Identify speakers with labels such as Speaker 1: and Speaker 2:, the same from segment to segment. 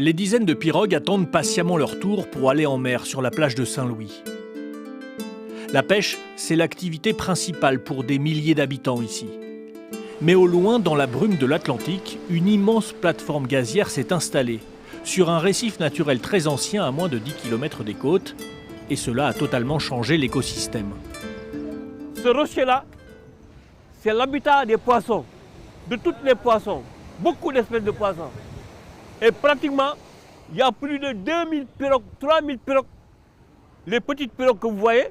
Speaker 1: Les dizaines de pirogues attendent patiemment leur tour pour aller en mer sur la plage de Saint-Louis. La pêche, c'est l'activité principale pour des milliers d'habitants ici. Mais au loin, dans la brume de l'Atlantique, une immense plateforme gazière s'est installée sur un récif naturel très ancien à moins de 10 km des côtes, et cela a totalement changé l'écosystème.
Speaker 2: Ce rocher-là, c'est l'habitat des poissons, de tous les poissons, beaucoup d'espèces de poissons. Et pratiquement, il y a plus de 2000 pirogues, 3000 pirogues, les petites pirogues que vous voyez,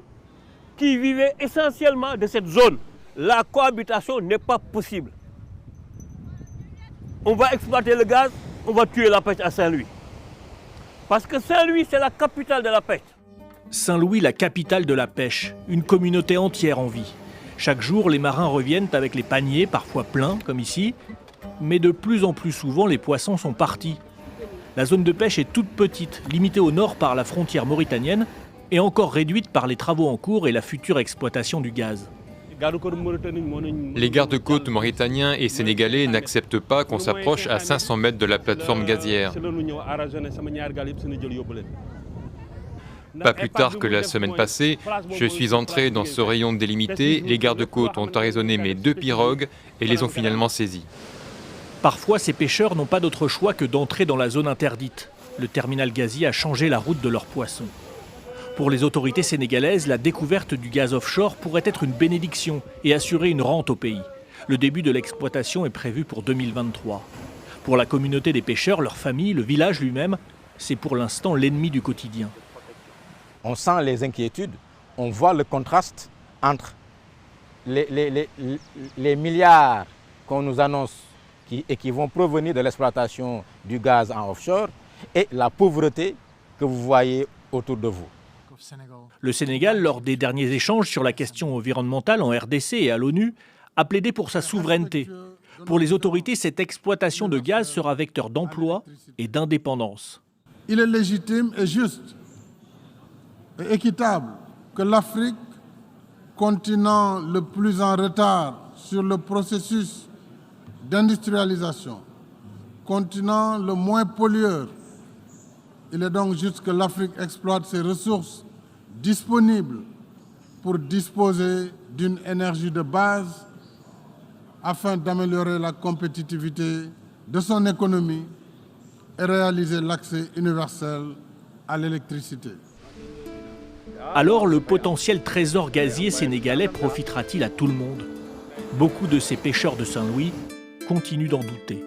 Speaker 2: qui vivaient essentiellement de cette zone. La cohabitation n'est pas possible. On va exploiter le gaz, on va tuer la pêche à Saint-Louis. Parce que Saint-Louis, c'est la capitale de la pêche.
Speaker 1: Saint-Louis, la capitale de la pêche, une communauté entière en vie. Chaque jour, les marins reviennent avec les paniers, parfois pleins, comme ici, mais de plus en plus souvent, les poissons sont partis. La zone de pêche est toute petite, limitée au nord par la frontière mauritanienne et encore réduite par les travaux en cours et la future exploitation du gaz.
Speaker 3: Les gardes-côtes mauritaniens et sénégalais n'acceptent pas qu'on s'approche à 500 mètres de la plateforme gazière. Pas plus tard que la semaine passée, je suis entré dans ce rayon délimité, les gardes-côtes ont arraisonné mes 2 pirogues et les ont finalement saisies.
Speaker 1: Parfois, ces pêcheurs n'ont pas d'autre choix que d'entrer dans la zone interdite. Le terminal gazier a changé la route de leurs poissons. Pour les autorités sénégalaises, la découverte du gaz offshore pourrait être une bénédiction et assurer une rente au pays. Le début de l'exploitation est prévu pour 2023. Pour la communauté des pêcheurs, leur famille, le village lui-même, c'est pour l'instant l'ennemi du quotidien.
Speaker 4: On sent les inquiétudes, on voit le contraste entre les milliards qu'on nous annonce et qui vont provenir de l'exploitation du gaz en offshore et la pauvreté que vous voyez autour de vous.
Speaker 1: Le Sénégal, lors des derniers échanges sur la question environnementale en RDC et à l'ONU, a plaidé pour sa souveraineté. Pour les autorités, cette exploitation de gaz sera vecteur d'emploi et d'indépendance.
Speaker 5: Il est légitime et juste et équitable que l'Afrique, continent le plus en retard sur le processus d'industrialisation, continent le moins pollueur, il est donc juste que l'Afrique exploite ses ressources disponibles pour disposer d'une énergie de base afin d'améliorer la compétitivité de son économie et réaliser l'accès universel à l'électricité.
Speaker 1: Alors le potentiel trésor gazier sénégalais profitera-t-il à tout le monde? Beaucoup de ces pêcheurs de Saint-Louis continuent d'en douter.